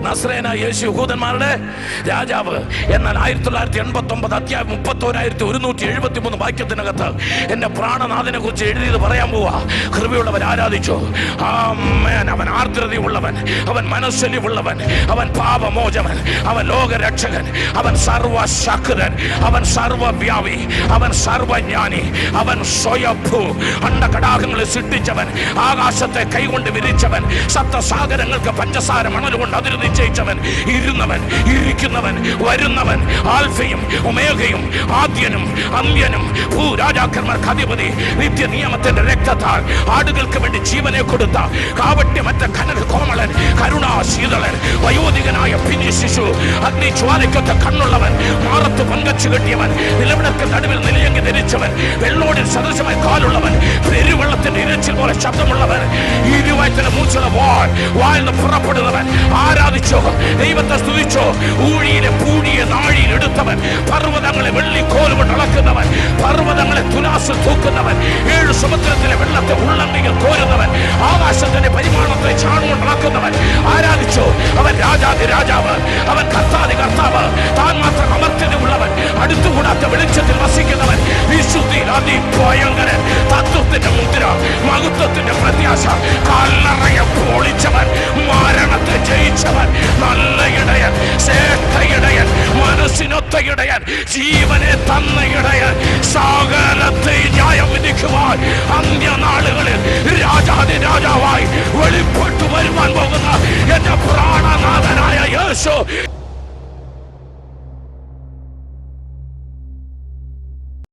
നസ്രേനായ യേശു യഹൂദന്മാരുടെ രാജാവ്. എന്നാൽ 1989 അധ്യായം 31,173 വാക്യത്തിനകത്ത് എന്റെ പ്രാണനാഥനെ കുറിച്ച് എഴുതിയത് പറയാൻ പോവാ. കൃപയുള്ളവൻ ആരാധിച്ചു. അവൻ ആർദ്രതയുള്ളവൻ, അവൻ മനസ്സലിവുള്ളവൻ, അവൻ പാപമോചകൻ, അവൻ ലോകരക്ഷകൻ, അവൻ സർവശക്തൻ, അവൻ സർവവ്യാപി, അവൻ സർവജ്ഞാനി, അവൻ സ്വയംഭൂ. അണ്ടകടാകങ്ങളെ സൃഷ്ടിച്ചവൻ, ആകാശത്തെ കൈകൊണ്ട് വിരിച്ചവൻ, സപ്തസാഗരങ്ങൾക്ക് പഞ്ചസാര മണൽ കൊണ്ട് അതിര് നിശ്ചയിച്ചവൻ, ഇരുന്നവൻ, ഇരിക്കുന്നവൻ, വരുന്നവൻ, ആൽഫയും ഒമേഗയും, ആദ്യനും അന്ത്യനും, ഭൂരാജാക്കന്മാർക്ക് അധിപതി, നിത്യ നിയമത്തിന്റെ രക്തത്താൽ ആടുകൾക്ക് വേണ്ടി ജീവനെ കൊടുത്ത കാവട്യമറ്റ കനക കോമളൻ, കരുണാശീതളൻ, വയോധികനായ പിന്നി ശിശു, അഗ്നിജ്വാലയ്ക്കൊത്ത കണ്ണുള്ളവൻ, മാറത്ത് പങ്കച്ചു കെട്ടിയവൻ, നിലവിളക്ക് നടുവിൽ നിലയങ്കി ധരിച്ചവൻ, വെള്ളോടിൽ സദൃശമായി കാലുള്ളവൻ, പെരുവെള്ളത്തിന്റെ ഇരച്ചിൽ പോലെ ശബ്ദമുള്ളവൻ, ഇരുവയറ്റിന് മൂച്ചുള്ള വായിൽ നിന്ന് പുറപ്പെടുന്നവൻ. ആരാധിച്ചോ, ദൈവത്തെ സ്തുതിച്ചോ. ഊഴിയിലെ പൂഴിയെ നാഴിയിൽ എടുത്തവൻ, പർവ്വതങ്ങളെ വെള്ളിക്കോൽ കൊണ്ട് അളക്കുന്നവൻ, പർവ്വതങ്ങളെ തുലാസിൽ തൂക്കുന്നവൻ, 7 സമുദ്രത്തിലെ വെള്ളത്തെ ഉള്ളംകൈയിൽ കോരുന്നവൻ, ആകാശത്തിന്റെ പരിമാണത്തെ ചാണുകൊണ്ട് അളക്കുന്നവൻ. ആരാധിച്ചോ. അവൻ രാജാതി രാജാവ്, അവൻ കർത്താതി കർത്താവ്, താൻ മാത്രം അമർത്യതയുള്ളവൻ, അടുത്തുകൂടാത്ത വെളിച്ചത്തിൽ വസിക്കുന്നവൻ, വിശുദ്ധിയിൽ അതിഭയങ്കരൻ, തത്വത്തിന്റെ മുദ്ര, മഹത്വത്തിന്റെ പ്രത്യാശ, കല്ലറയെ പൊളിച്ചവൻ, മരണത്തെ ജയിച്ചവൻ, നല്ല ഇടയൻ, ശ്രേഷ്ഠ ഇടയൻ, മനസ്സിനൊത്ത ഇടയൻ, ജീവനെ തന്ന ഇടയൻ, സകലത്തെ ന്യായം വിധിക്കുവാൻ അന്ത്യനാളുകളിൽ രാജാതി രാജാവായി വെളിപ്പെട്ടു വരുവാൻ പോകുന്ന എന്റെ പ്രാണനാഥനായ യേശു